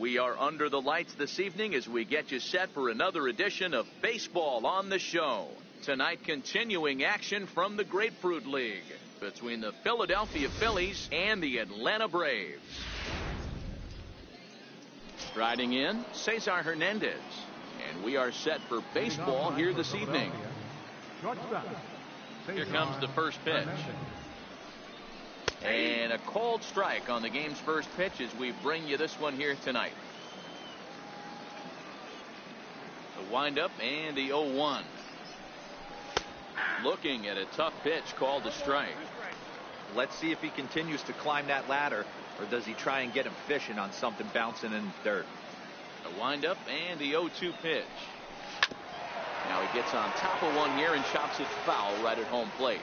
We are under the lights this evening as we get you set for another edition of Baseball on the Show. Tonight, continuing action from the Grapefruit League between the Philadelphia Phillies and the Atlanta Braves. Striding in, Cesar Hernandez. And we are set for baseball here this evening. Here comes the first pitch. And a cold strike on the game's first pitch as we bring you this one here tonight. The windup and the 0-1. Looking at a tough pitch called a strike. Let's see if he continues to climb that ladder, or does he try and get him fishing on something bouncing in dirt. The windup and the 0-2 pitch. Now he gets on top of one here and chops it foul right at home plate.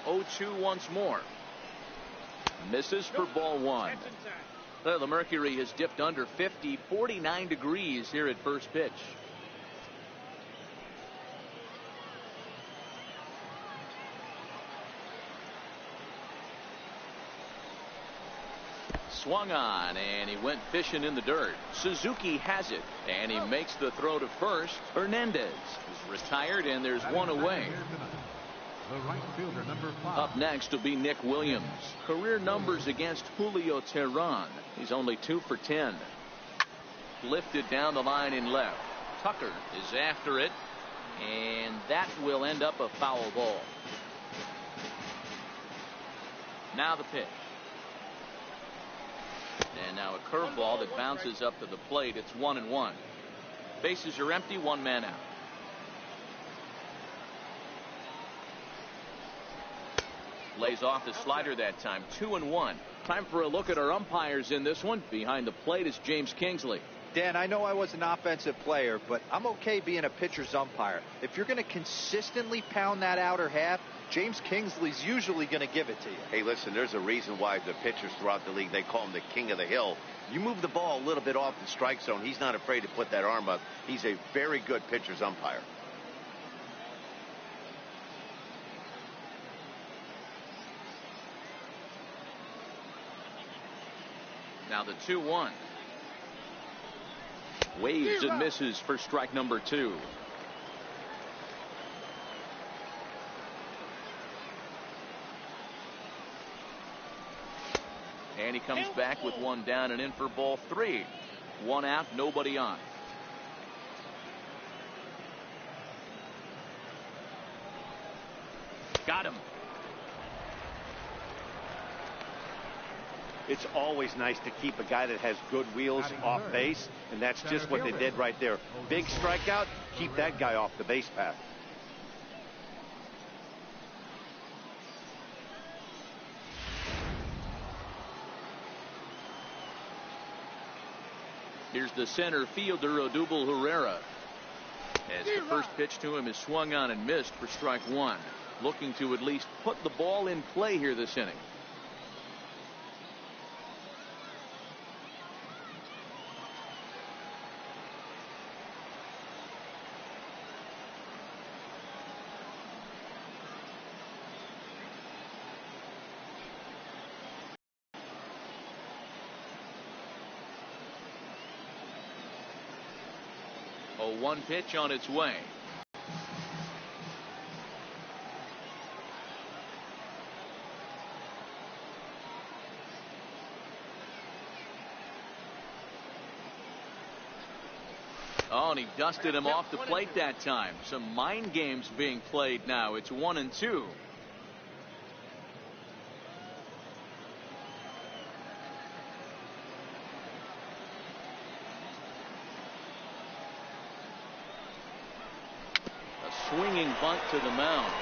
The 0-2 once more. Misses for ball one. The mercury has dipped under 50, 49 degrees here at first pitch. Swung on, and he went fishing in the dirt. Suzuki has it, and he makes the throw to first. Hernandez is retired, and there's one away. The right fielder, number 5. Up next will be Nick Williams. Career numbers against Julio Teheran. He's only 2 for 10. Lifted down the line in left. Tucker is after it, and that will end up a foul ball. Now the pitch. And now a curveball that bounces up to the plate. It's 1-1. Bases are empty, one man out. Lays off the slider that time. 2-1. Time for a look at our umpires in this one. Behind the plate is James Kingsley. Dan, I know I was an offensive player, but I'm okay being a pitcher's umpire. If you're going to consistently pound that outer half, James Kingsley's usually going to give it to you. Hey, listen, there's a reason why the pitchers throughout the league, they call him the king of the hill. You move the ball a little bit off the strike zone, he's not afraid to put that arm up. He's a very good pitcher's umpire. Now the 2-1. Waves and misses for strike number 2. And he comes back with one down and in for ball 3. One out, nobody on. Got him. It's always nice to keep a guy that has good wheels off base, and that's just what they did right there. Big strikeout, keep that guy off the base path. Here's the center fielder, Odubel Herrera. As the first pitch to him is swung on and missed for strike 1. Looking to at least put the ball in play here this inning. One pitch on its way. Oh, and he dusted him off the plate that time. Some mind games being played now. It's 1-2. Swinging bunt to the mound.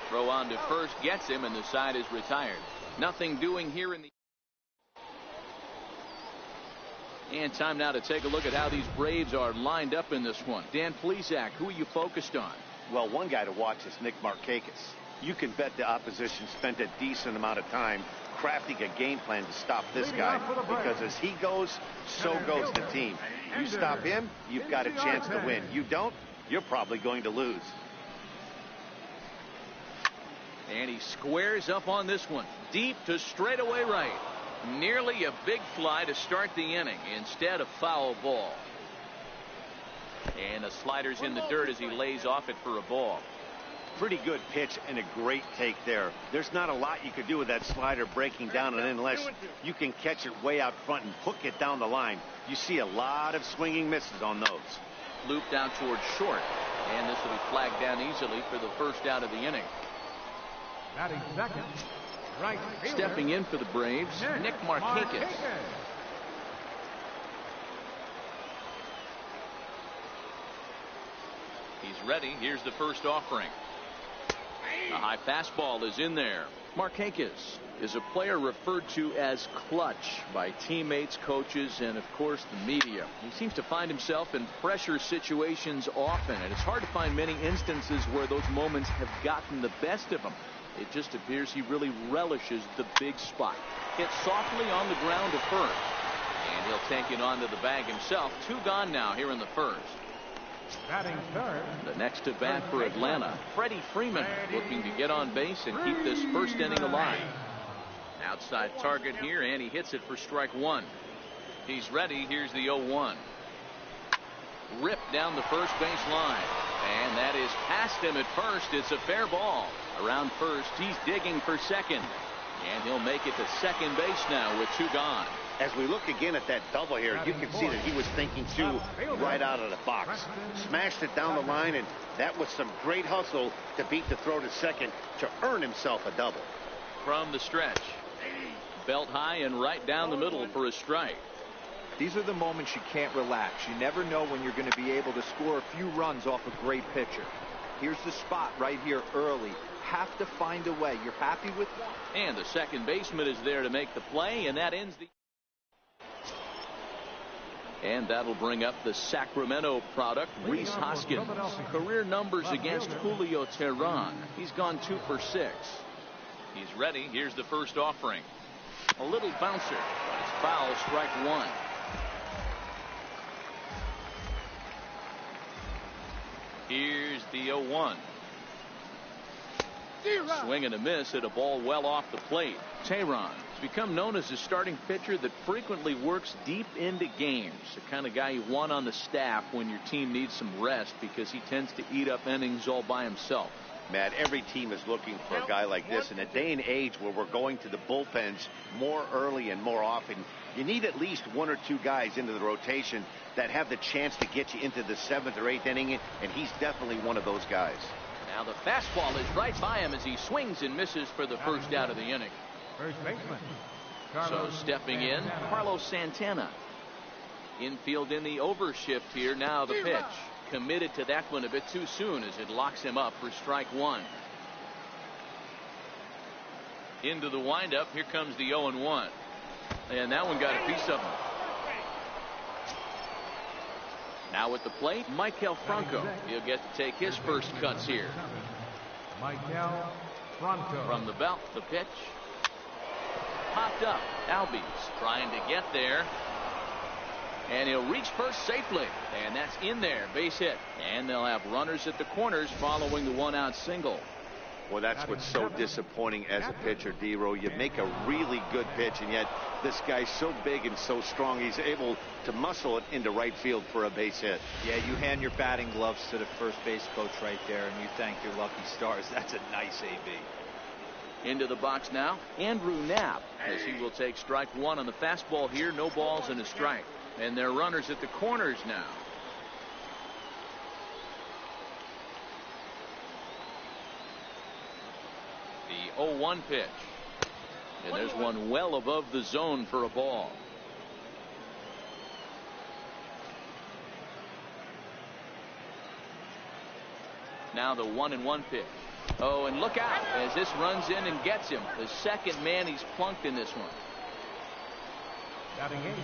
Throw on to first gets him, and the side is retired. Nothing doing here in the. And time now to take a look at how these Braves are lined up in this one. Dan Plesac, who are you focused on? Well, one guy to watch is Nick Markakis. You can bet the opposition spent a decent amount of time crafting a game plan to stop this guy, because as he goes, so goes the team. You stop him, you've got a chance to win. You don't, you're probably going to lose. And he squares up on this one. Deep to straightaway right. Nearly a big fly to start the inning. Instead, a foul ball. And the slider's in the dirt as he lays off it for a ball. Pretty good pitch and a great take there. There's not a lot you could do with that slider breaking down, and unless you can catch it way out front and hook it down the line, you see a lot of swinging misses on those. Looped out towards short, and this will be flagged down easily for the first out of the inning. Batting second, right fielder. Stepping in for the Braves, Nick Markakis. He's ready. Here's the first offering. The high fastball is in there. Markakis is a player referred to as clutch by teammates, coaches, and of course the media. He seems to find himself in pressure situations often, and it's hard to find many instances where those moments have gotten the best of him. It just appears he really relishes the big spot. Hit softly on the ground to first, and he'll take it onto the bag himself. 2 gone now here in the first. Batting third. The next to bat for Atlanta, Freddie Freeman, looking to get on base and keep this first inning alive. Outside target here, and he hits it for strike 1. He's ready. Here's the 0-1. Ripped down the first base line, and that is past him at first. It's a fair ball. Around first, he's digging for second, and he'll make it to second base now with 2 gone. As we look again at that double here, you can see that he was thinking too right out of the box. Smashed it down the line, and that was some great hustle to beat the throw to second to earn himself a double. From the stretch, belt high and right down the middle for a strike. These are the moments you can't relax. You never know when you're going to be able to score a few runs off a great pitcher. Here's the spot right here early. Have to find a way. You're happy with one. And the second baseman is there to make the play, and that ends the... And that'll bring up the Sacramento product, Rhys Hoskins. Career numbers against Julio Teheran. He's gone 2 for 6. He's ready. Here's the first offering. A little bouncer, but it's foul, strike 1. Here's the 0-1. Swing and a miss at a ball well off the plate. Teheran has become known as a starting pitcher that frequently works deep into games. The kind of guy you want on the staff when your team needs some rest, because he tends to eat up innings all by himself. Matt, every team is looking for a guy like this. In a day and age where we're going to the bullpens more early and more often, you need at least 1 or 2 guys into the rotation that have the chance to get you into the 7th or 8th inning, and he's definitely one of those guys. Now the fastball is right by him as he swings and misses for the first out of the inning. First baseman. So stepping in, Carlos Santana. Infield in the overshift here. Now the pitch. Committed to that one a bit too soon as it locks him up for strike 1. Into the windup. Here comes the 0-1. And that one got a piece of him. Now at the plate, Michael Franco. He'll get to take his first cuts here. Michael Franco. From the belt, the pitch. Popped up. Albies trying to get there. And he'll reach first safely. And that's in there. Base hit. And they'll have runners at the corners following the 1-out single. Well, that's what's so disappointing as a pitcher, D-Row. You make a really good pitch, and yet this guy's so big and so strong, he's able to muscle it into right field for a base hit. Yeah, you hand your batting gloves to the first base coach right there, and you thank your lucky stars. That's a nice AB. Into the box now, Andrew Knapp, as he will take strike 1 on the fastball here. No balls and a strike. And they're runners at the corners now. The 0-1 pitch. And there's one well above the zone for a ball. Now the 1-1 pitch. Oh, and look out as this runs in and gets him. The second man he's plunked in this one.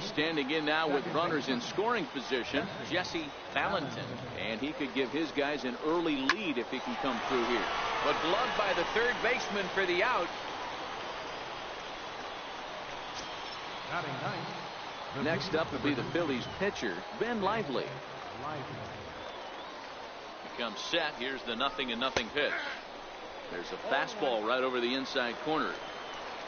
Standing in now with runners in scoring position, Jesse Valentin. And he could give his guys an early lead if he can come through here. But gloved by the third baseman for the out. Next up will be the Phillies pitcher, Ben Lively. He comes set. Here's the 0-0 pitch. There's a fastball right over the inside corner.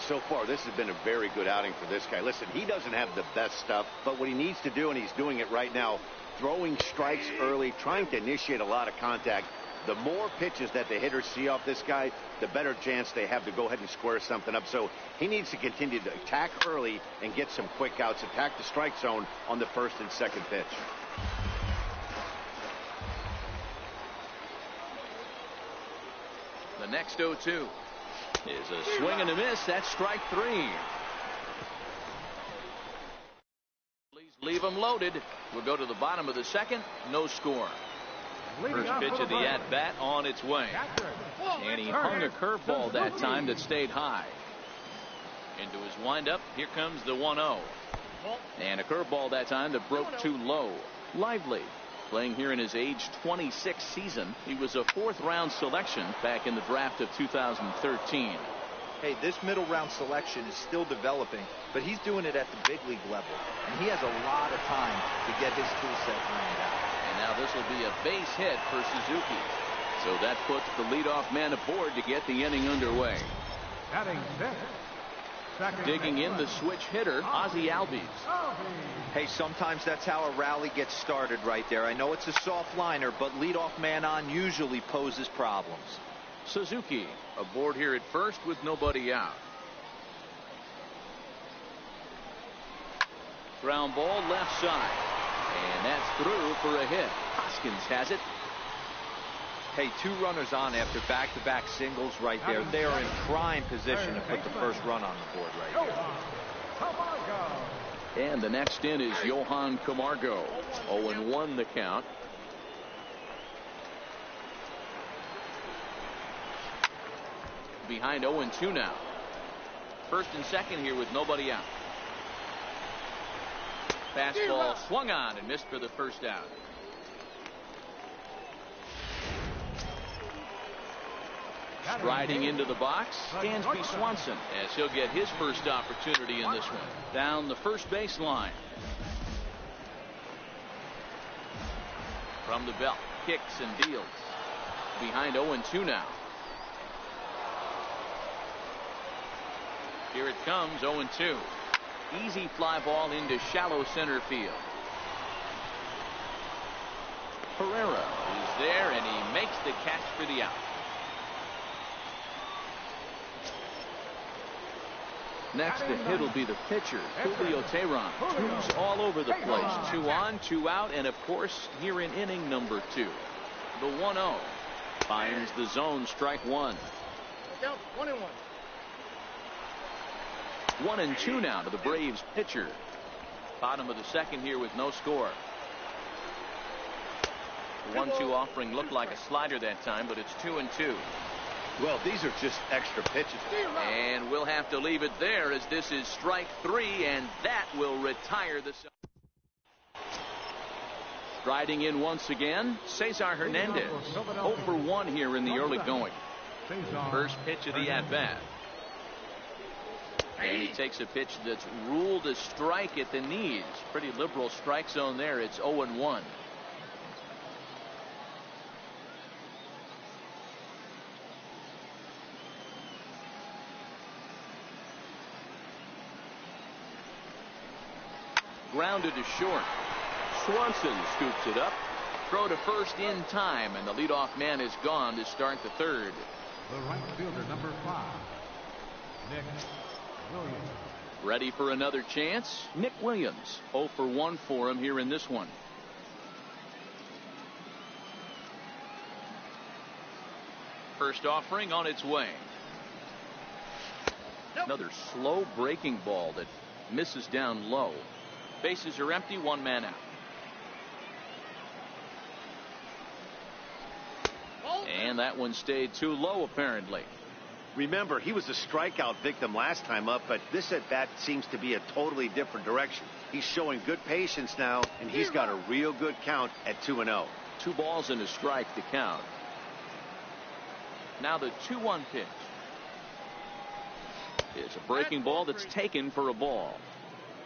So far, this has been a very good outing for this guy. Listen, he doesn't have the best stuff, but what he needs to do, and he's doing it right now, throwing strikes early, trying to initiate a lot of contact. The more pitches that the hitters see off this guy, the better chance they have to go ahead and square something up. So he needs to continue to attack early and get some quick outs, attack the strike zone on the first and second pitch. The next 0-2 is a swing and a miss. That's strike 3. Please leave him loaded. We'll go to the bottom of the second. No score. First pitch of the at-bat on its way. And he hung a curveball that time that stayed high. Into his windup. Here comes the 1-0. And a curveball that time that broke too low. Lively, playing here in his age 26 season. He was a 4th-round selection back in the draft of 2013. Hey, this middle round selection is still developing, but he's doing it at the big league level, and he has a lot of time to get his skill set ironed out. And now this will be a base hit for Suzuki. So that puts the leadoff man aboard to get the inning underway. Batting 6th. Digging in the switch hitter, Ozzie Albies. Hey, sometimes that's how a rally gets started right there. I know it's a soft liner, but leadoff man on usually poses problems. Suzuki aboard here at first with nobody out. Ground ball left side. And that's through for a hit. Hoskins has it. Hey, 2 runners on after back-to-back singles right there. They are in prime position to put the first run on the board right here. And the next in is Johan Camargo. 0-1 the count. Behind 0-2 now. First and second here with nobody out. Fastball swung on and missed for the first out. Striding into the box, Dansby Swanson, as he'll get his first opportunity in this one. Down the first baseline. From the belt, kicks and deals. Behind 0-2 now. Here it comes, 0-2. Easy fly ball into shallow center field. Herrera is there, and he makes the catch for the out. Next to hit will be the pitcher, Julio Teheran, who's all over the place. 2 on, 2 out, and of course here in inning number 2. The 1-0 finds the zone, strike 1. 1-1. 1-2 now to the Braves pitcher. Bottom of the second here with no score. The 1-2 offering looked like a slider that time, but it's 2-2. Well, these are just extra pitches. And we'll have to leave it there as this is strike 3, and that will retire the. Striding in once again, Cesar Hernandez. 0-1 here in the early going. First pitch of the at-bat. And he takes a pitch that's ruled a strike at the knees. Pretty liberal strike zone there. It's 0-1. Grounded to short. Swanson scoops it up. Throw to first in time, and the leadoff man is gone to start the third. The right fielder, number 5, Nick Williams. Ready for another chance? Nick Williams. 0-1 for him here in this one. First offering on its way. Another slow breaking ball that misses down low. Bases are empty, 1 man out. And that one stayed too low apparently. Remember, he was a strikeout victim last time up, but this at bat seems to be a totally different direction. He's showing good patience now, and he's got a real good count at 2-0. 2 balls and a strike to count. Now the 2-1 pitch. It's a breaking ball that's taken for a ball.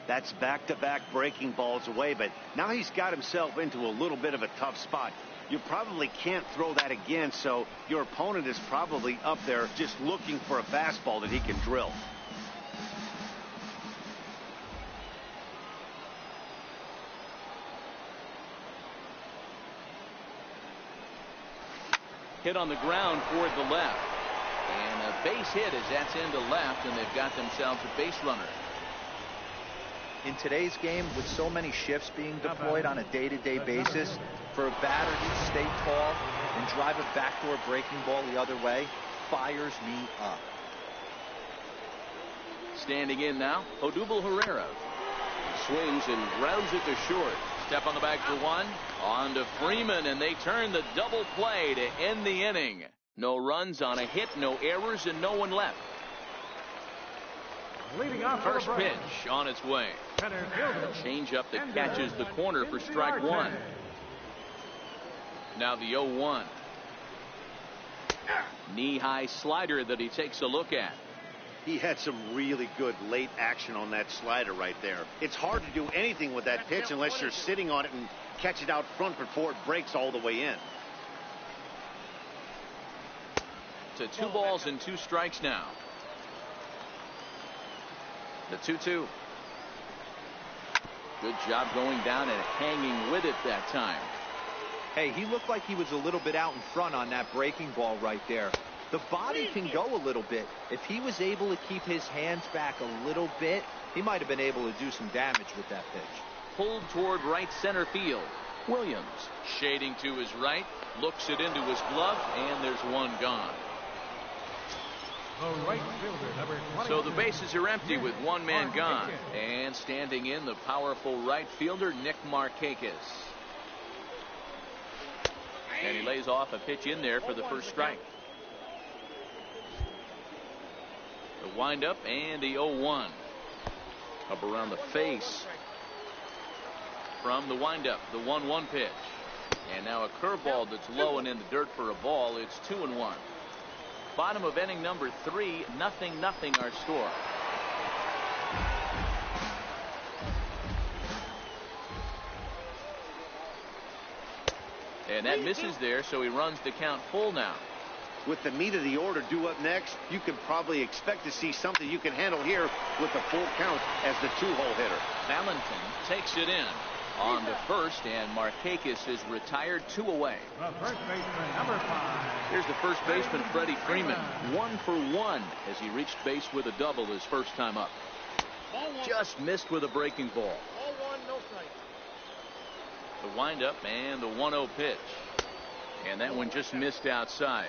That's back-to-back breaking balls away, but now he's got himself into a little bit of a tough spot. You probably can't throw that again, so your opponent is probably up there just looking for a fastball that he can drill. Hit on the ground toward the left. And a base hit as that's into left, and they've got themselves a base runner. In today's game, with so many shifts being deployed on a day-to-day basis, for a batter to stay tall and drive a backdoor breaking ball the other way fires me up. Standing in now, Odubel Herrera. He swings and grounds it to short. Step on the bag for one. On to Freeman, and they turn the double play to end the inning. No runs on a hit, no errors, and no one left. Leading off First pitch on its way. Change up that catches the corner for strike one. Now the 0-1. Knee-high slider that he takes a look at. He had some really good late action on that slider right there. It's hard to do anything with that pitch unless you're sitting on it and catch it out front before it breaks all the way in. To 2 balls and 2 strikes now. The 2-2. Good job going down and hanging with it that time. Hey, he looked like he was a little bit out in front on that breaking ball right there. The body can go a little bit. If he was able to keep his hands back a little bit, he might have been able to do some damage with that pitch. Pulled toward right center field. Williams shading to his right, looks it into his glove, and there's one gone. The right fielder, number 22. So the bases are empty with one man gone. And standing in, the powerful right fielder, Nick Markakis. And he lays off a pitch in there for the first strike. The windup and the 0-1. Up around the face. From the windup, the 1-1 pitch. And now a curveball that's low and in the dirt for a ball. It's 2-1. Bottom of inning number 3, 0-0 our score. And that misses there, so he runs the count full now. With the meat of the order due up next, you can probably expect to see something you can handle here with the full count as the 2-hole hitter. Valentin takes it in on the first, and Markakis is retired 2 away. The first baseman, number 5. Here's the first baseman, Freddie Freeman, 1 for 1 as he reached base with a double his first time up. Just missed with a breaking ball. Ball 1, no strike. The windup and the 1-0 pitch. And that one just missed outside.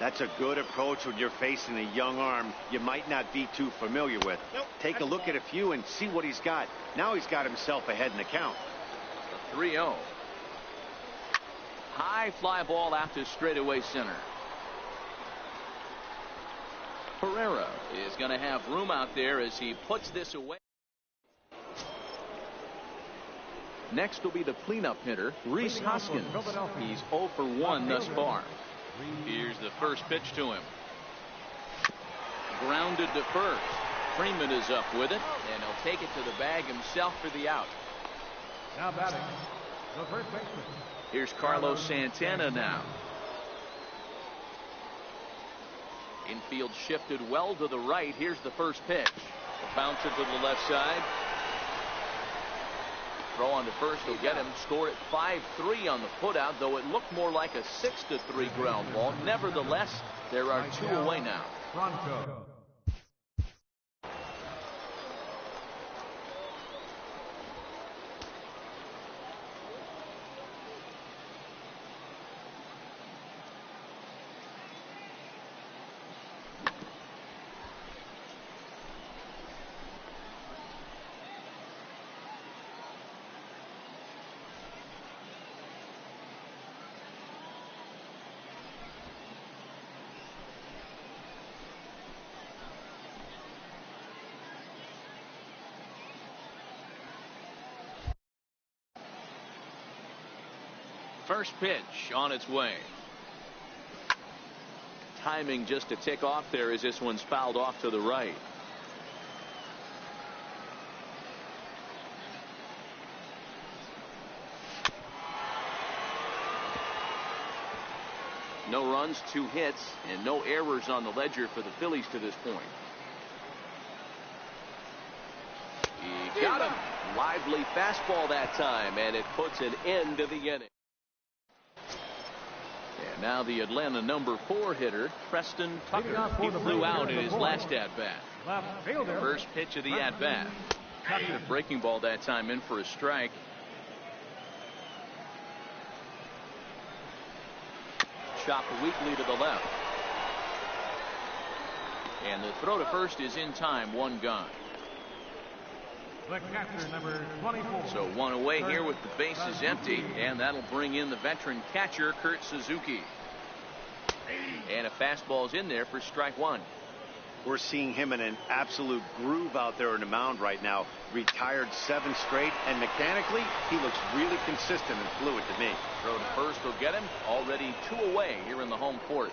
That's a good approach when you're facing a young arm you might not be too familiar with. Take a look at a few and see what he's got. Now he's got himself ahead in the count. The 3-0. High fly ball out to straightaway center. Herrera is going to have room out there as he puts this away. Next will be the cleanup hitter, Rhys Hoskins. He's 0 for 1 thus far. Here's the first pitch to him. Grounded to first. Freeman is up with it, and he'll take it to the bag himself for the out. Now batting, the first baseman. Here's Carlos Santana now. Infield shifted well to the right. Here's the first pitch. Bounce it to the left side. Throw on to first will get him. Score at 5-3 on the putout, though it looked more like a 6-3 ground ball. Nevertheless, there are 2 away now. Bronco. First pitch on its way. Timing just to tick off there as this one's fouled off to the right. No runs, 2 hits, and no errors on the ledger for the Phillies to this point. He got him. Lively fastball that time, and it puts an end to the inning. And now the Atlanta number 4 hitter, Preston Tucker. He flew out in his last at-bat. First pitch of the at-bat. The breaking ball that time in for a strike. Chopped weakly to the left. And the throw to first is in time, 1 gone. The catcher, number 24. So 1 away here with the bases empty, and that'll bring in the veteran catcher, Kurt Suzuki. And a fastball's in there for strike 1. We're seeing him in an absolute groove out there on the mound right now. Retired 7 straight, and mechanically, he looks really consistent and fluid to me. Throw to first will get him. Already 2 away here in the home fourth.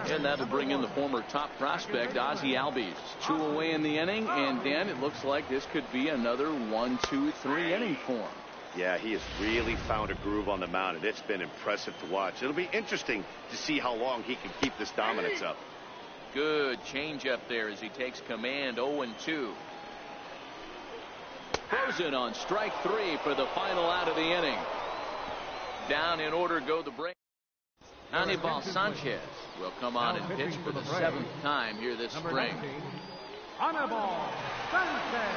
And that'll bring in the former top prospect, Ozzie Albies. 2 away in the inning, and Dan, it looks like this could be another 1, 2, 3 inning for him. Yeah, he has really found a groove on the mound, and it's been impressive to watch. It'll be interesting to see how long he can keep this dominance up. Good changeup there as he takes command. 0-2. Frozen on strike 3 for the final out of the inning. Down in order go the break. Anibal Sanchez will come on and pitch for the 7th time here this spring. Anibal Sanchez.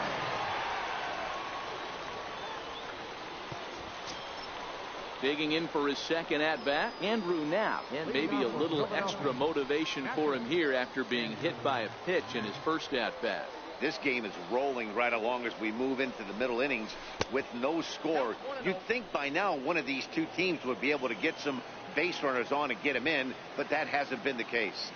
Digging in for his second at-bat, Andrew Knapp. And maybe a little extra motivation for him here after being hit by a pitch in his first at-bat. This game is rolling right along as we move into the middle innings with no score. You'd think by now one of these 2 teams would be able to get some base runners on and get him in, but that hasn't been the case.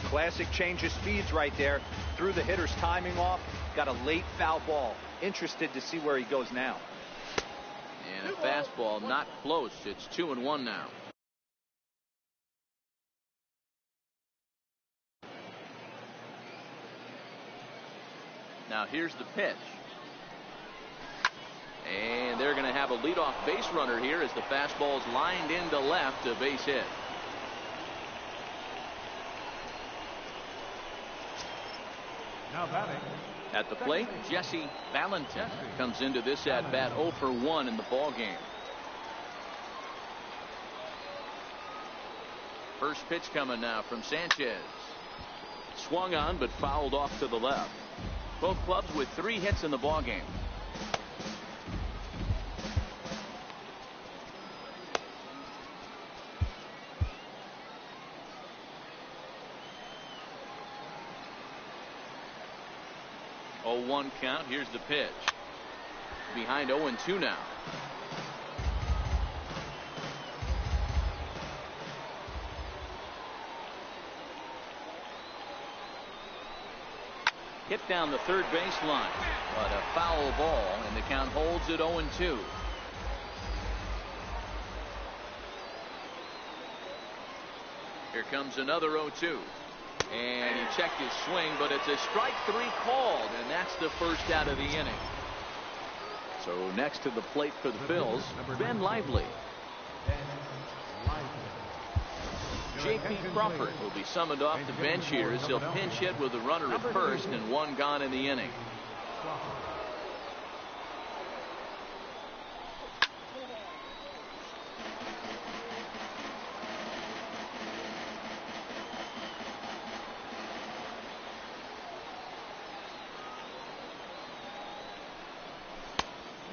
Classic change of speeds right there. Threw the hitter's timing off. Got a late foul ball. Interested to see where he goes now. And a fastball not close. It's 2-1 now. Now here's the pitch. And they're going to have a leadoff base runner here as the fastball is lined into left, a base hit. Now batting. At the plate, Jesse Valentin comes into this at bat 0 for 1 in the ball game. First pitch coming now from Sanchez. Swung on but fouled off to the left. Both clubs with 3 hits in the ball game. Oh, 1 count. Here's the pitch. Behind 0-2 now. Hit down the third baseline, but a foul ball, and the count holds at 0-2. Here comes another 0-2. And he checked his swing, but it's a strike 3 called, and that's the first out of the inning. So next to the plate for the Phils, Ben Lively. J.P. Crawford will be summoned off the bench here as he'll pinch hit with a runner at first and 1 gone in the inning.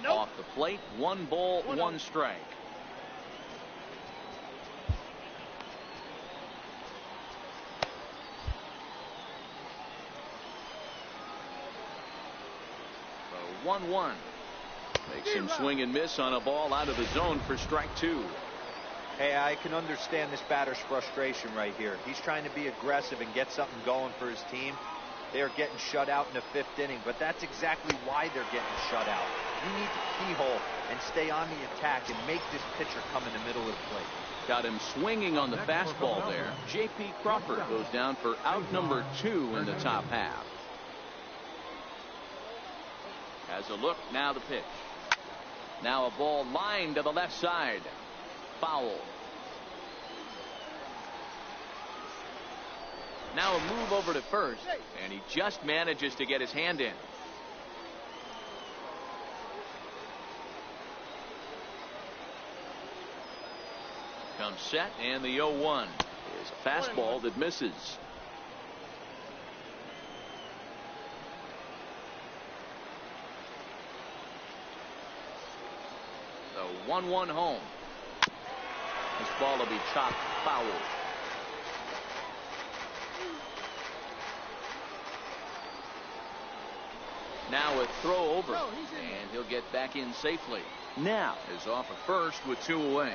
Off the plate, 1 ball, 1 strike. So 1-1. Makes him swing and miss on a ball out of the zone for strike 2. Hey, I can understand this batter's frustration right here. He's trying to be aggressive and get something going for his team. They are getting shut out in the 5th inning, but that's exactly why they're getting shut out. You need to keyhole and stay on the attack and make this pitcher come in the middle of the plate. Got him swinging on the fastball there. J.P. Crawford goes down for out number 2 in the top half. Has a look, now the pitch. Now a ball lined to the left side. Foul. Now a move over to first, and he just manages to get his hand in. Comes set, and the 0-1 is a fastball that misses. The 1-1 home. This ball will be chopped foul. Now a throw over, and he'll get back in safely. Now is off at first with 2 away.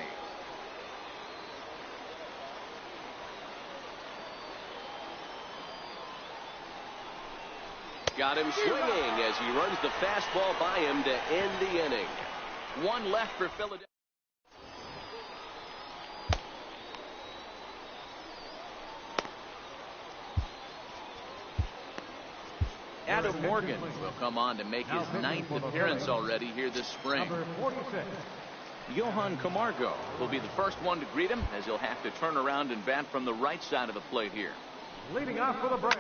Got him swinging as he runs the fastball by him to end the inning. 1 left for Philadelphia. Adam Morgan will come on to make his 9th appearance already here this spring. Number 46. Johan Camargo will be the first one to greet him, as he'll have to turn around and bat from the right side of the plate here. Leading off for the Braves.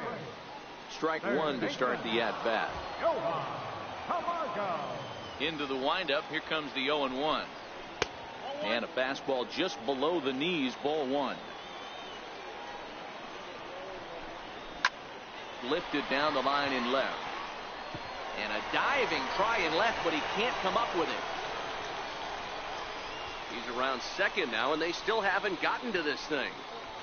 Strike 1 to start the at-bat. Johan Camargo. Into the windup. Here comes the 0-1. And a fastball just below the knees, ball 1. Lifted down the line in left. And a diving try in left, but he can't come up with it. He's around second now, and they still haven't gotten to this thing.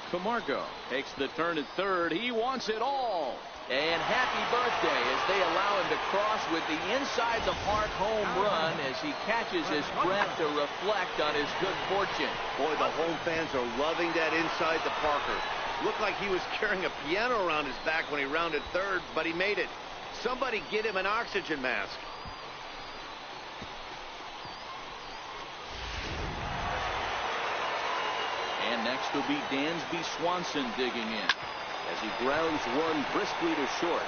Camargo takes the turn at third. He wants it all. And happy birthday as they allow him to cross with the inside the park home run as he catches his breath to reflect on his good fortune. Boy, the home fans are loving that inside the Parker. Looked like he was carrying a piano around his back when he rounded third, but he made it. Somebody get him an oxygen mask. And next will be Dansby Swanson digging in as he grounds one briskly to short.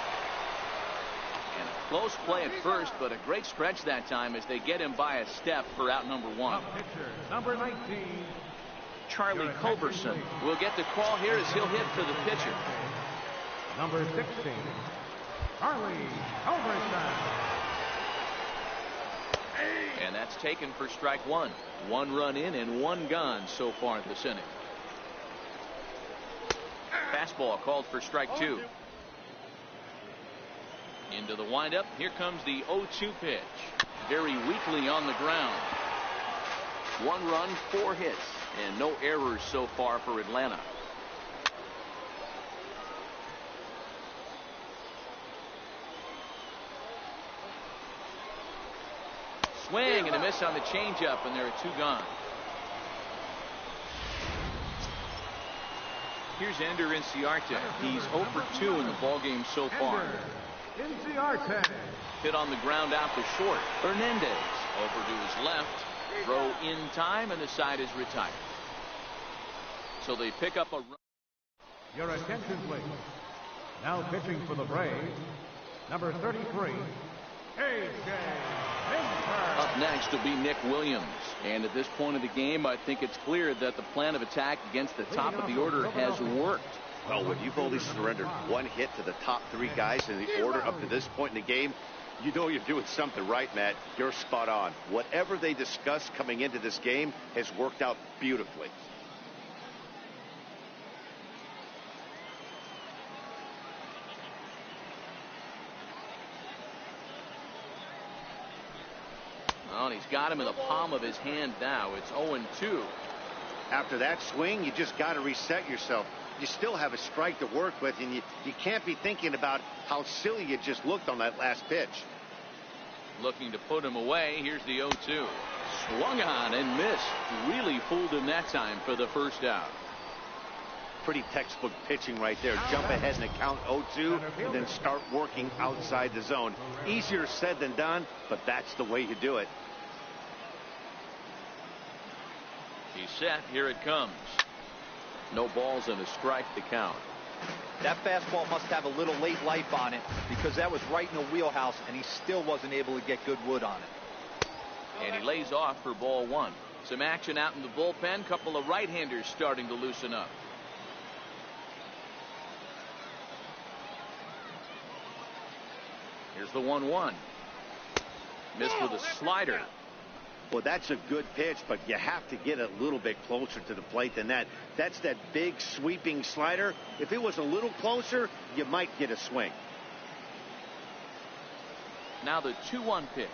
And a close play at first, but a great stretch that time as they get him by a step for out number 1. Up pitcher, number 19. Charlie Culberson will get the call here as he'll hit for the pitcher. Number 16. Charlie Culberson. And that's taken for strike 1. 1 run in and 1 gone so far this inning. Fastball called for strike 2. Into the windup. Here comes the 0-2 pitch. Very weakly on the ground. 1 run, 4 hits, and no errors so far for Atlanta. Swing and a miss on the changeup, and there are 2 gone. Here's Ender Inciarte. He's 0 for 2 in the ballgame so far. Inciarte. Hit on the ground out to short. Hernandez over to his left. Throw in time, and the side is retired. So they pick up a run. Your attention, please. Now pitching for the Braves, number 33, A.J. Minter. Up next will be Nick Williams. And at this point of the game, I think it's clear that the plan of attack against the top of the order has worked. Well, when you've only surrendered 1 hit to the top 3 guys in the order up to this point in the game, you know you're doing something right, Matt. You're spot on. Whatever they discussed coming into this game has worked out beautifully. Well, he's got him in the palm of his hand now. It's 0-2. After that swing, you just got to reset yourself. You still have a strike to work with, and you can't be thinking about how silly you just looked on that last pitch. Looking to put him away. Here's the 0-2. Swung on and missed. Really fooled him that time for the first out. Pretty textbook pitching right there. Jump ahead in the count 0-2 and then start working outside the zone. Easier said than done, but that's the way you do it. He's set. Here it comes. No balls and a strike to count. That fastball must have a little late life on it because that was right in the wheelhouse and he still wasn't able to get good wood on it. And he lays off for ball one. Some action out in the bullpen. Couple of right-handers starting to loosen up. Here's the 1-1. Missed with a slider. Well, that's a good pitch, but you have to get a little bit closer to the plate than that. That's that big sweeping slider. If it was a little closer, you might get a swing. Now the 2-1 pitch.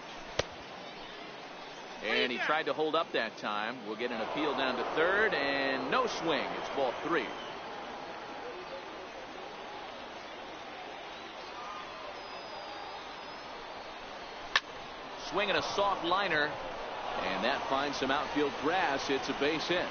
And he tried to hold up that time. We'll get an appeal down to third, and no swing. It's ball 3. Swinging a soft liner, and that finds some outfield grass. It's a base hit.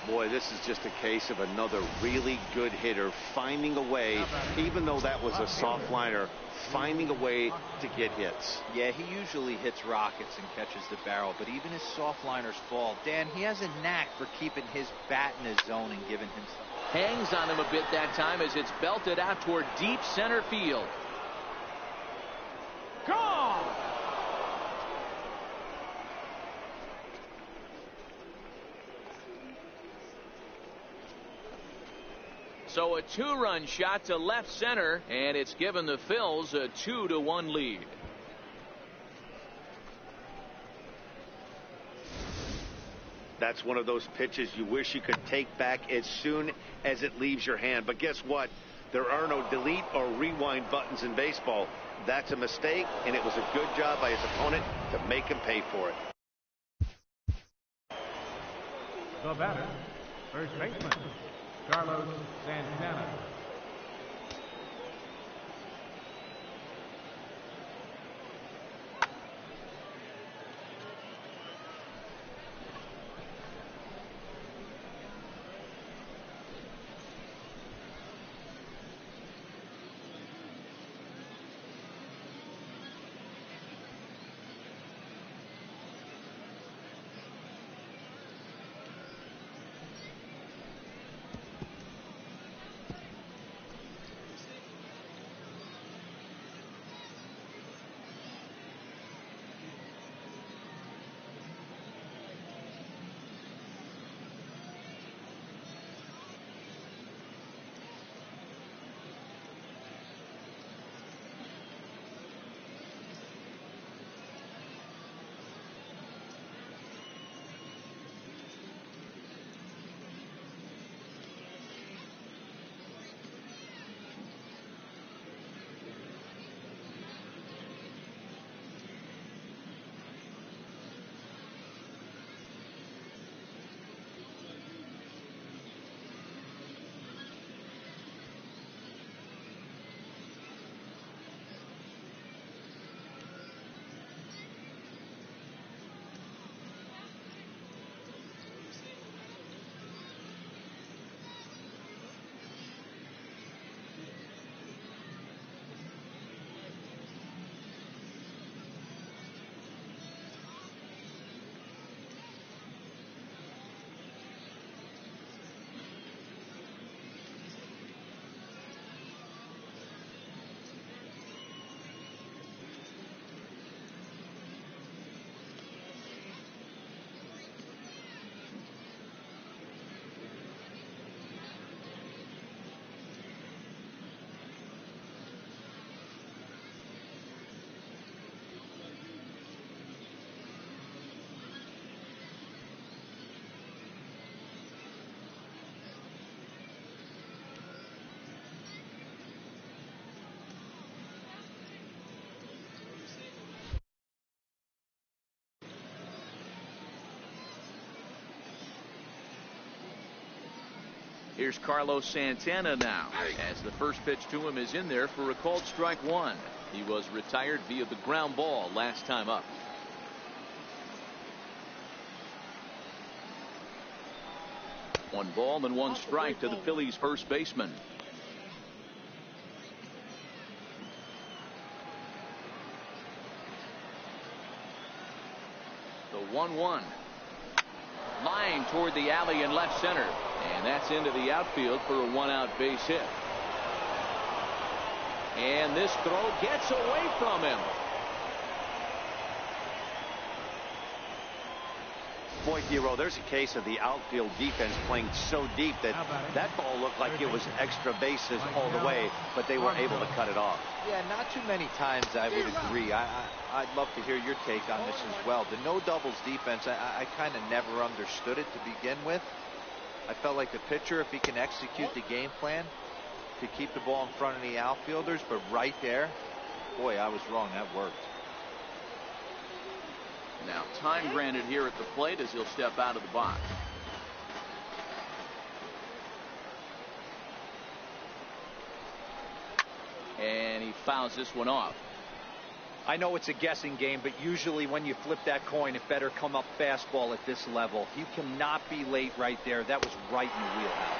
Boy, this is just a case of another really good hitter finding a way, even though that was a soft liner, finding a way to get hits. Yeah, he usually hits rockets and catches the barrel, but even his soft liners fall. Dan, he has a knack for keeping his bat in his zone and giving himself. Hangs on him a bit that time as it's belted out toward deep center field. Gone! So a 2-run shot to left center, and it's given the Phils a 2-1 lead. That's one of those pitches you wish you could take back as soon as it leaves your hand. But guess what? There are no delete or rewind buttons in baseball. That's a mistake, and it was a good job by his opponent to make him pay for it. The batter, first baseman, Carlos Santana. Here's Carlos Santana now, as the first pitch to him is in there for a called strike 1. He was retired via the ground ball last time up. One ball and one strike to the Phillies first baseman. The 1-1. Line toward the alley in left center. And that's into the outfield for a 1-out base hit. And this throw gets away from him. Boy, Hero, there's a case of the outfield defense playing so deep that that ball looked like it was extra bases all the way, but they were able to cut it off. Yeah, not too many times I would agree. I'd love to hear your take on this as well. The no doubles defense, I kind of never understood it to begin with. I felt like the pitcher, if he can execute the game plan, could keep the ball in front of the outfielders, but right there, boy, I was wrong. That worked. Now time granted here at the plate as he'll step out of the box. And he fouls this one off. I know it's a guessing game, but usually when you flip that coin, it better come up fastball at this level. You cannot be late right there. That was right in the wheelhouse.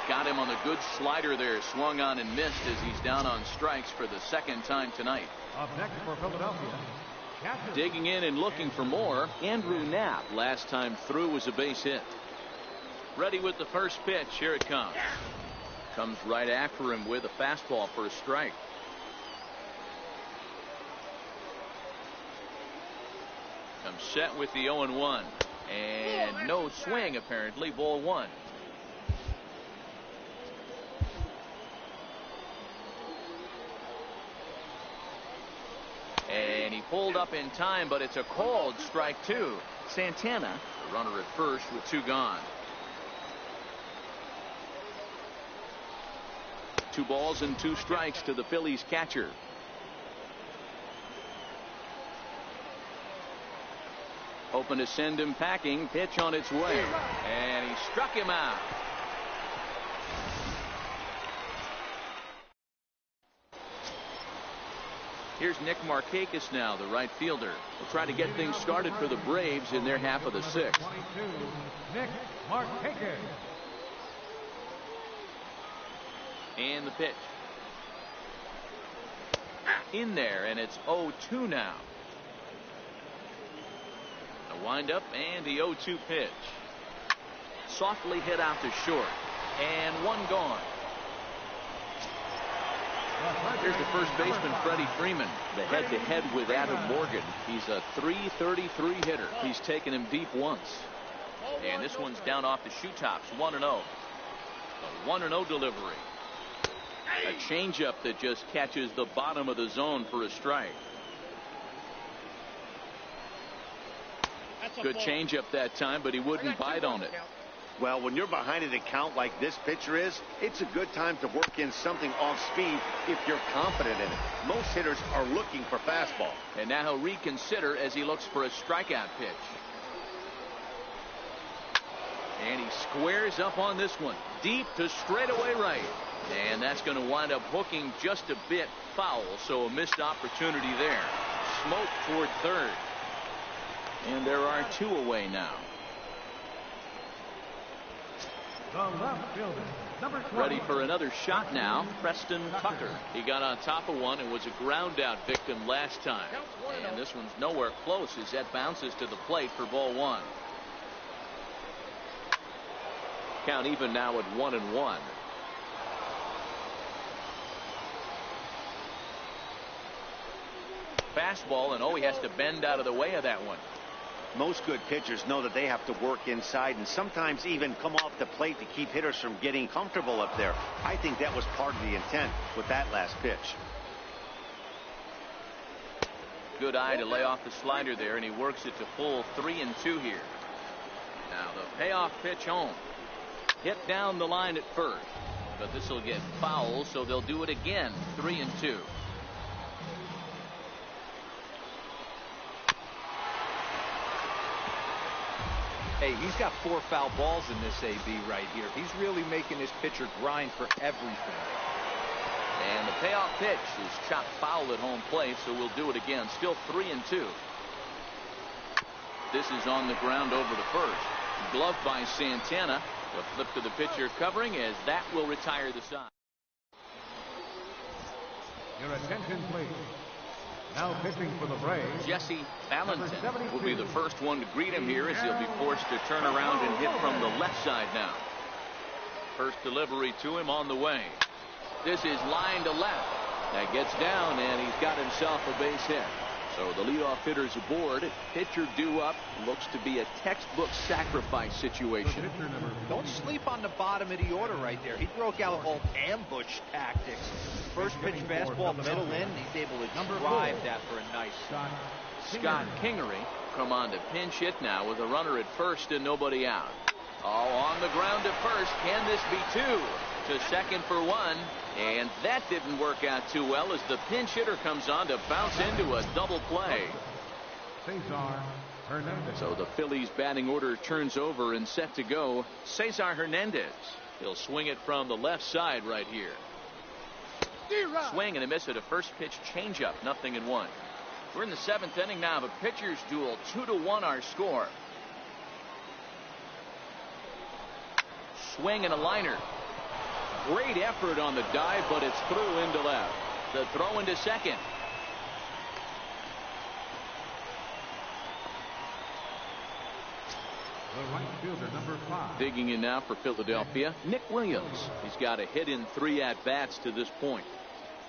Got him on the good slider there. Swung on and missed as he's down on strikes for the second time tonight. Up next for Philadelphia. Digging in and looking for more, Andrew Knapp. Last time through was a base hit. Ready with the first pitch. Here it comes. Comes right after him with a fastball for a strike. Comes set with the 0-1. And no swing apparently. Ball one. And he pulled up in time, but it's a called strike two. Santana, the runner at first with two gone. 2 balls and 2 strikes to the Phillies catcher. Hoping to send him packing. Pitch on its way. And he struck him out. Here's Nick Markakis now, the right fielder. Will try to get things started for the Braves in their half of the 6th. 22, Nick Markakis. And the pitch. In there, and it's 0-2 now. A windup and the 0-2 pitch. Softly hit out to short. And one gone. Here's the first baseman, Freddie Freeman, the head-to-head with Adam Morgan. He's a .333 hitter. He's taken him deep once. And this one's down off the shoe tops, 1-0. A 1-0 delivery. A changeup that just catches the bottom of the zone for a strike. Good changeup that time, but he wouldn't bite on it. Well, when you're behind an account like this pitcher is, it's a good time to work in something off speed if you're confident in it. Most hitters are looking for fastball. And now he'll reconsider as he looks for a strikeout pitch. And he squares up on this one. Deep to straightaway right. And that's going to wind up hooking just a bit foul, so a missed opportunity there. Smoke toward third. And there are 2 away now. The left fielder, number 20. Ready for another shot now, Preston Tucker. He got on top of one and was a ground out victim last time. And this one's nowhere close as that bounces to the plate for ball 1. Count even now at 1-1. Fastball, and he has to bend out of the way of that one. Most good pitchers know that they have to work inside and sometimes even come off the plate to keep hitters from getting comfortable up there. I think that was part of the intent with that last pitch. Good eye to lay off the slider there, and he works it to full 3-2 here. Now the payoff pitch home. Hit down the line at first, but this will get foul, so they'll do it again. 3-2. Hey, he's got 4 foul balls in this AB right here. He's really making his pitcher grind for everything. And the payoff pitch is chopped foul at home plate, so we'll do it again. Still 3-2. This is on the ground over to first. Gloved by Santana. A flip to the pitcher covering as that will retire the side. Your attention, please. Now pitching for the Braves, Jesse Valentin will be the first one to greet him here as he'll be forced to turn around and hit from the left side now. First delivery to him on the way. This is line to left. That gets down, and he's got himself a base hit. So the leadoff hitter's aboard. Pitcher due up. Looks to be a textbook sacrifice situation. Don't sleep on the bottom of the order right there. He broke out all ambush tactics. First pitch fastball, middle in. He's able to drive that for a nice shot. Scott Kingery come on to pinch hit now with a runner at first and nobody out. Oh, on the ground to first. Can this be two? To second for one. And that didn't work out too well as the pinch hitter comes on to bounce into a double play. So the Phillies batting order turns over and set to go. Cesar Hernandez. He'll swing it from the left side right here. Swing and a miss at a first pitch changeup. 0-1. We're in the 7th inning now of a pitcher's duel. 2-1 our score. Swing and a liner. Great effort on the dive, but it's through into left. The throw into second. The right fielder, number 5. Digging in now for Philadelphia, Nick Williams. He's got a hit in 3 at-bats to this point.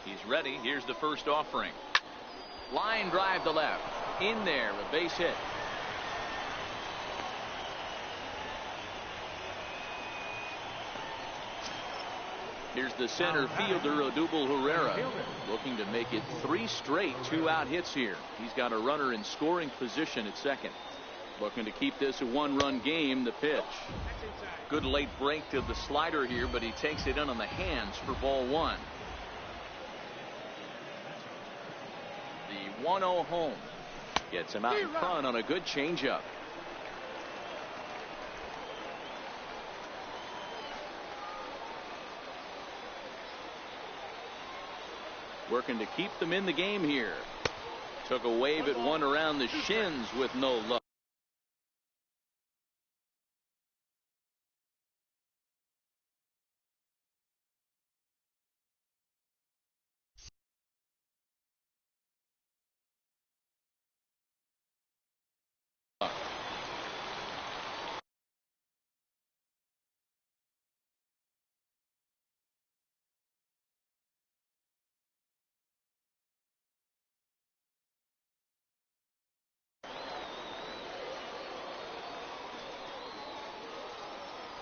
He's ready. Here's the first offering. Line drive to left. In there, a base hit. Here's the center fielder, Odubel Herrera, looking to make it 3 straight 2-out hits here. He's got a runner in scoring position at second. Looking to keep this a 1-run game. The pitch. Good late break to the slider here, but he takes it in on the hands for ball 1. The 1-0 home. Gets him out in front on a good changeup. Working to keep them in the game here. Took a wave at one around the shins with no luck.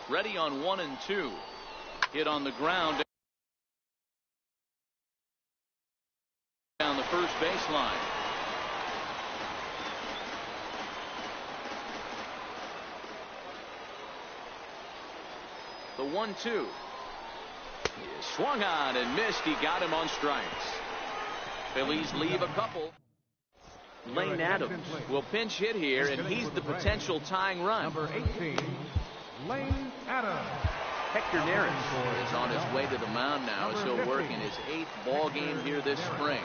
Ready on 1 and 2. Hit on the ground down the first baseline. The 1-2. He is swung on and missed. He got him on strikes. Phillies leave a couple. Lane Adams will pinch hit here, and he's the potential tying run. Number 18. Lane Adams. Hector Neris is on his way to the mound now as he'll work in his 8th ball game here this spring.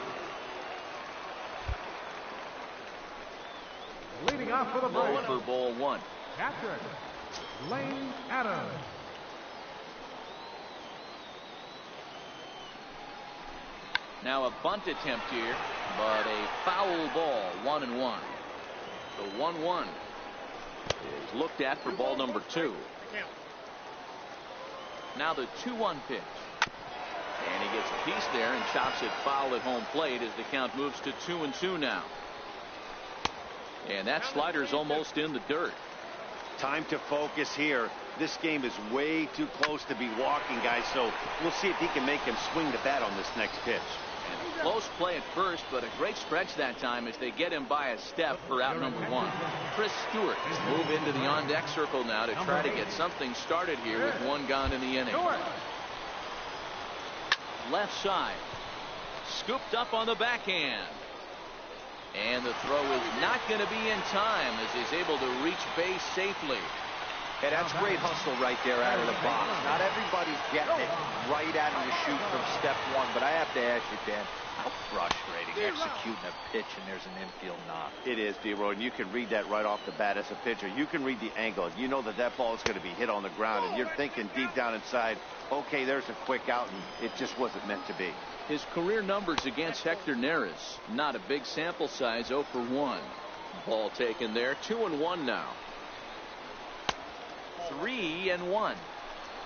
Leading off for the Low ball. for ball 1. Catcher, Lane Adams. Now a bunt attempt here, but a foul ball. 1-1. The 1-1 is looked at for ball number 2. Now the 2-1 pitch. And he gets a piece there and chops it foul at home plate as the count moves to 2-2 now. And that slider's almost in the dirt. Time to focus here. This game is way too close to be walking, guys, so we'll see if he can make him swing the bat on this next pitch. And close play at first, but a great stretch that time as they get him by a step for out number 1. Chris Stewart move into the on-deck circle now to try to get something started here with 1 gone in the inning. Left side. Scooped up on the backhand. And the throw is not going to be in time as he's able to reach base safely. Hey, that's great hustle right there out of the box. Not everybody's getting it right out of the chute from step 1, but I have to ask you, Dan, how frustrating executing a pitch and there's an infield knock. It is, D-Roy, and you can read that right off the bat as a pitcher. You can read the angle. You know that that ball is going to be hit on the ground, and you're thinking deep down inside, okay, there's a quick out, and it just wasn't meant to be. His career numbers against Hector Neris, not a big sample size, 0 for 1. Ball taken there, 2-1 now. 3-1.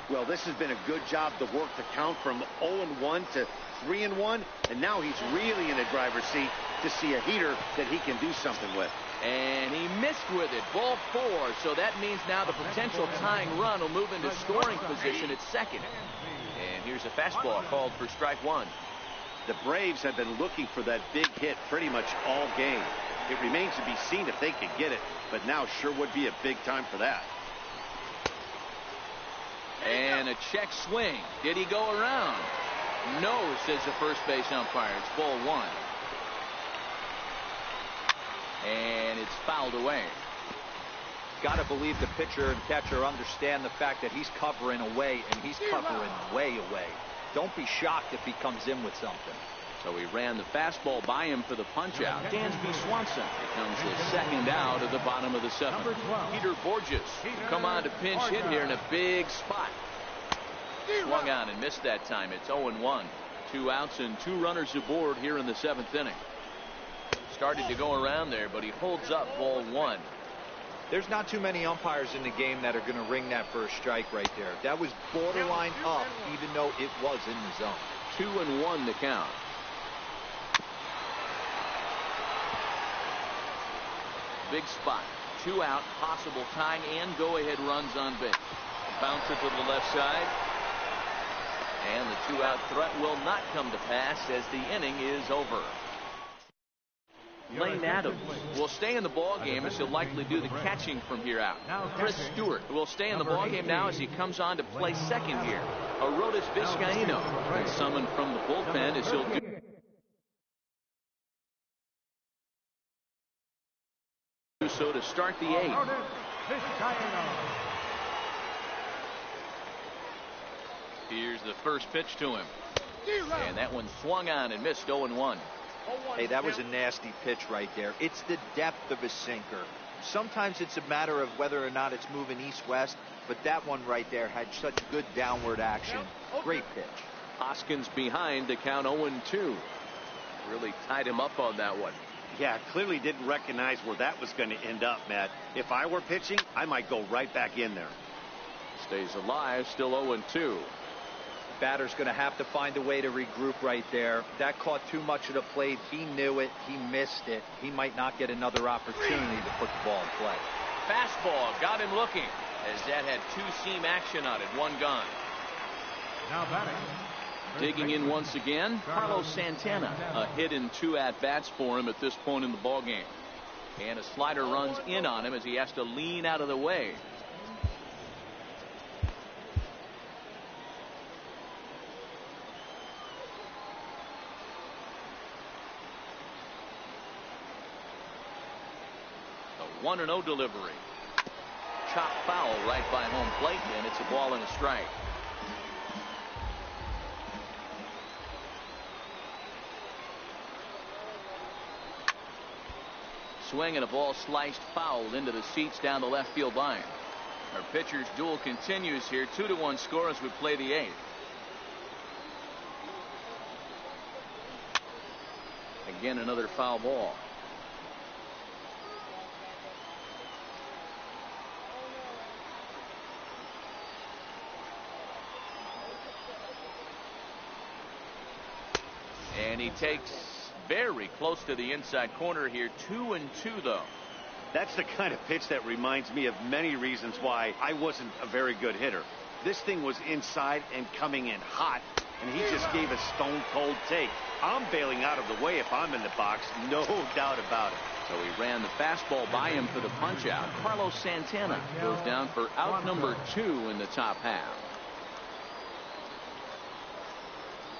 Well, this has been a good job to work the count from 0-1 to 3-1, and now he's really in the driver's seat to see a heater that he can do something with. And he missed with it. Ball 4, so that means now the potential tying run will move into scoring position at second. And here's a fastball called for strike 1. The Braves have been looking for that big hit pretty much all game. It remains to be seen if they can get it, but now sure would be a big time for that. And a check swing. Did he go around? No, says the first base umpire. It's ball 1. And it's fouled away. Got to believe the pitcher and catcher understand the fact that he's covering away, and he's covering way away. Don't be shocked if he comes in with something. So he ran the fastball by him for the punch-out. Dansby Swanson becomes the second out of the bottom of the 7th. Peter Borges come on to pinch hit here in a big spot. Swung on and missed that time. It's 0-1. 2 outs and 2 runners aboard here in the 7th inning. Started to go around there, but he holds up ball 1. There's not too many umpires in the game that are going to ring that first strike right there. That was borderline up, even though it was in the zone. 2-1 the count. Big spot. 2 out, possible tying and go-ahead runs on base. Bouncer to the left side. And the 2-out threat will not come to pass as the inning is over. Lane Adams will stay in the ball game as he'll likely do the catching from here out. Chris Stewart will stay in the ball game now as he comes on to play second here. Arodys Vizcaíno is summoned from the bullpen as he'll do so to start the 8th. Here's the first pitch to him. And that one swung on and missed. 0-1. Hey, that was a nasty pitch right there. It's the depth of a sinker. Sometimes it's a matter of whether or not it's moving east-west, but that one right there had such good downward action. Great pitch. Hoskins behind to count 0-2. Really tied him up on that one. Yeah, clearly didn't recognize where that was going to end up, Matt. If I were pitching, I might go right back in there. Stays alive, still 0-2. Batter's going to have to find a way to regroup right there. That caught too much of the plate. He knew it. He missed it. He might not get another opportunity to put the ball in play. Fastball got him looking as that had 2-seam action on it. 1 gone. Now batting. Digging in once again, Carlos Santana. A hit in 2 at-bats for him at this point in the ball game. And a slider runs in on him as he has to lean out of the way. The 1-0 delivery. Chop foul right by home plate, and it's a ball and a strike. Swing and a ball sliced foul into the seats down the left field line. Our pitcher's duel continues here. 2-1 score as we play the 8th. Again, another foul ball. And he takes very close to the inside corner here. 2-2 though. That's the kind of pitch that reminds me of many reasons why I wasn't a very good hitter. This thing was inside and coming in hot, and he just gave a stone cold take. I'm bailing out of the way if I'm in the box, no doubt about it. So he ran the fastball by him for the punch out. Carlos Santana goes down for out number 2 in the top half.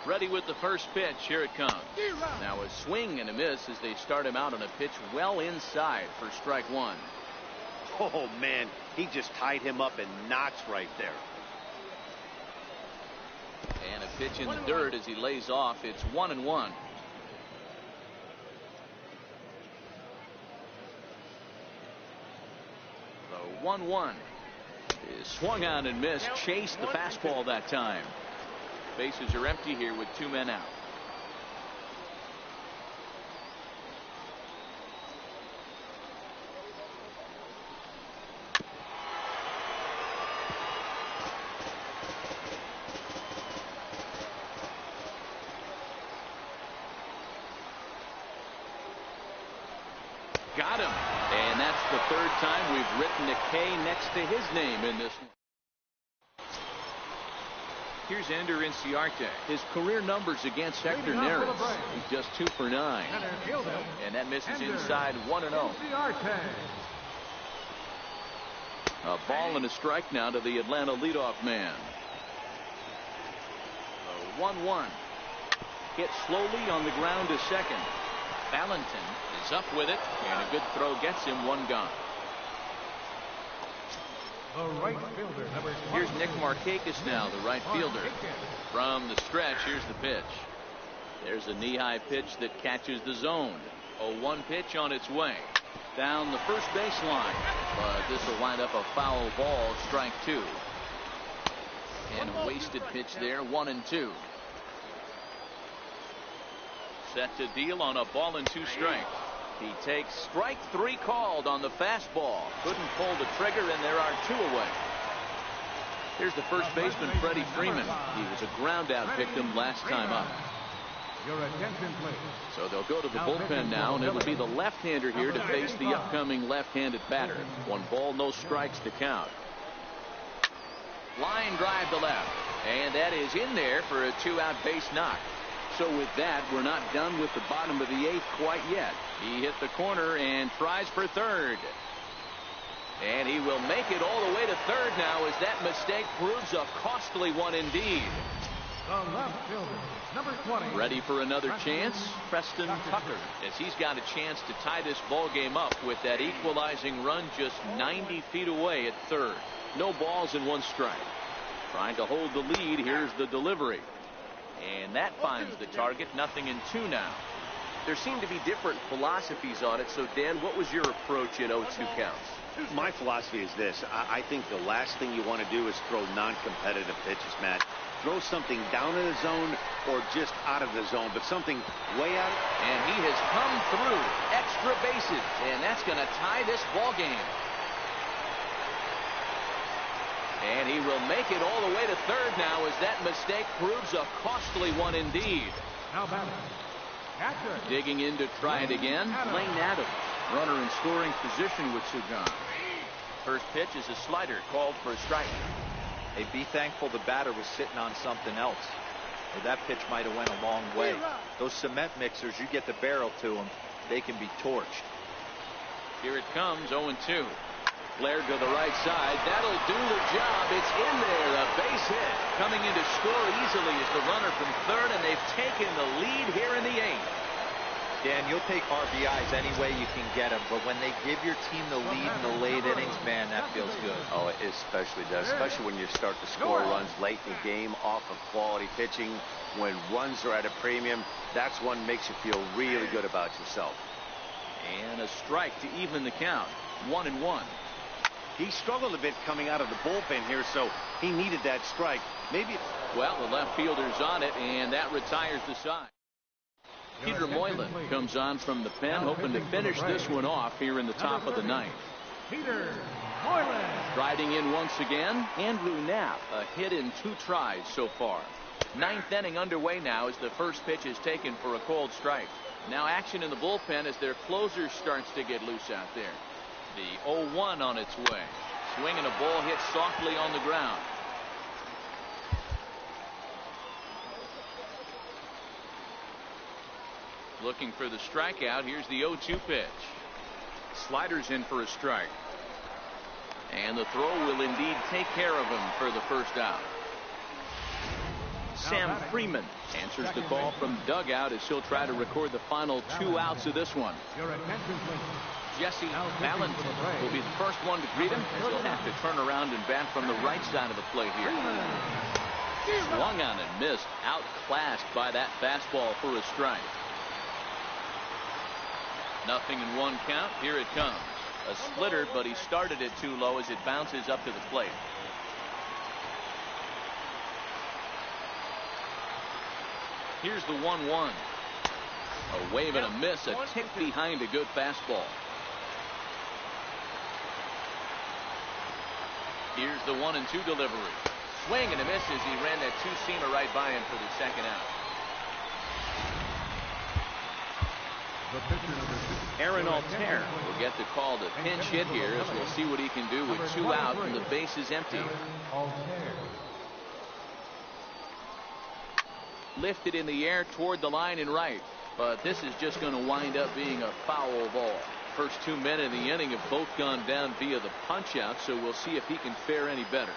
Ready with the first pitch. Here it comes. Now a swing and a miss as they start him out on a pitch well inside for strike 1. Oh man, he just tied him up in knots right there. And a pitch in the dirt as he lays off. It's 1-1. The 1-1 is swung on and missed. Chased the fastball that time. Bases are empty here with 2 men out. got him. And that's the third time we've written a K next to his name in this one. Here's Ender Inciarte. His career numbers against Hector Neris. He's just 2 for 9. And that misses inside 1-0. A ball and a strike now to the Atlanta leadoff man. 1-1. Hit slowly on the ground to second. Valentin is up with it, and a good throw gets him. 1 gone. The right fielder, number 20. Here's Nick Markakis now, the right fielder. From the stretch, here's the pitch. There's a knee-high pitch that catches the zone. A 1 pitch on its way. Down the first baseline. But this will wind up a foul ball, strike 2. And a wasted pitch there, 1-2. Set to deal on a ball and 2 strike. He takes strike 3 called on the fastball. Couldn't pull the trigger, and there are 2 away. Here's the first baseman, Freddie Freeman. He was a ground out victim last time up. Your attention, please. So they'll go to the bullpen now, and it'll be the left-hander here to face the upcoming left-handed batter. 1 ball, no strikes to count. Line drive to left, and that is in there for a 2-out base knock. So with that, we're not done with the bottom of the 8th quite yet. He hit the corner and tries for third. And he will make it all the way to third now, as that mistake proves a costly one indeed. The left fielder, number 20. Ready for another chance? Preston Tucker, as he's got a chance to tie this ball game up with that equalizing run just 90 feet away at third. No balls and 1 strike. Trying to hold the lead. Here's the delivery. And that finds the target. 0-2 now. There seem to be different philosophies on it. So, Dan, what was your approach at 0-2 counts? My philosophy is this. I think the last thing you want to do is throw non-competitive pitches, Matt. Throw something down in the zone or just out of the zone, but something way out. And he has come through. Extra bases. And that's going to tie this ball game. And he will make it all the way to third now, as that mistake proves a costly one indeed. Now batting. Digging in to try it again, Lane Adams. Runner in scoring position with Sugan. First pitch is a slider called for a strike. Hey, be thankful the batter was sitting on something else. Or that pitch might have went a long way. Those cement mixers, you get the barrel to them, they can be torched. Here it comes, 0-2. Flared to the right side. That'll do the job. It's in there. A base hit. Coming in to score easily is the runner from third, and they've taken the lead here in the 8th. Dan, you'll take RBIs any way you can get them, but when they give your team the lead in the late innings, man, that feels good. Oh, it especially does, especially when you start to score runs late in the game off of quality pitching. When runs are at a premium, that's what makes you feel really good about yourself. And a strike to even the count. 1-1. He struggled a bit coming out of the bullpen here, so he needed that strike. Maybe. Well, the left fielder's on it, and that retires the side. Peter Moylan comes on from the pen, hoping to finish this one off here in the top of the 9th. Peter Moylan. Striding in once again, Andrew Knapp, a hit in 2 tries so far. 9th inning underway now as the first pitch is taken for a called strike. Now action in the bullpen as their closer starts to get loose out there. The 0-1 on its way. Swing and a ball hit softly on the ground. Looking for the strikeout. Here's the 0-2 pitch. Sliders in for a strike. And the throw will indeed take care of him for the first out. Sam Freeman answers the call from dugout as he'll try to record the final 2 outs of this one. Your attention, please. Jesse Valentin will be the first one to greet him, as he'll have to turn around and bat from the right side of the plate here. Swung on and missed, outclassed by that fastball for a strike. 0-1 count. Here it comes. A splitter, but he started it too low as it bounces up to the plate. Here's the 1-1. A wave and a miss, a tick behind a good fastball. Here's the 1-2 delivery. Swing and a miss as he ran that 2-seamer right by him for the second out. The pitcher number 6. Aaron Altair will get the call to pinch hit here, as we'll see what he can do with 2 out and the base is empty. Lifted in the air toward the line and right, but this is just going to wind up being a foul ball. First 2 men in the inning have both gone down via the punch out, so we'll see if he can fare any better.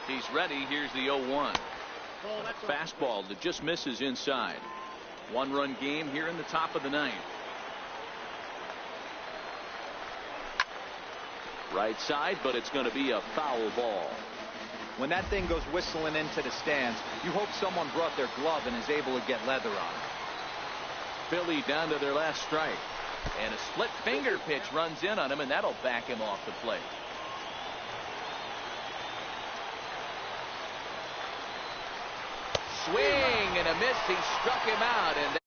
He's ready. Here's the 0-1. Fastball that just misses inside. 1-run game here in the top of the 9th. Right side, but it's going to be a foul ball. When that thing goes whistling into the stands, you hope someone brought their glove and is able to get leather on it. Philly down to their last strike. And a split finger pitch runs in on him, and that'll back him off the plate. Swing and a miss. He struck him out. And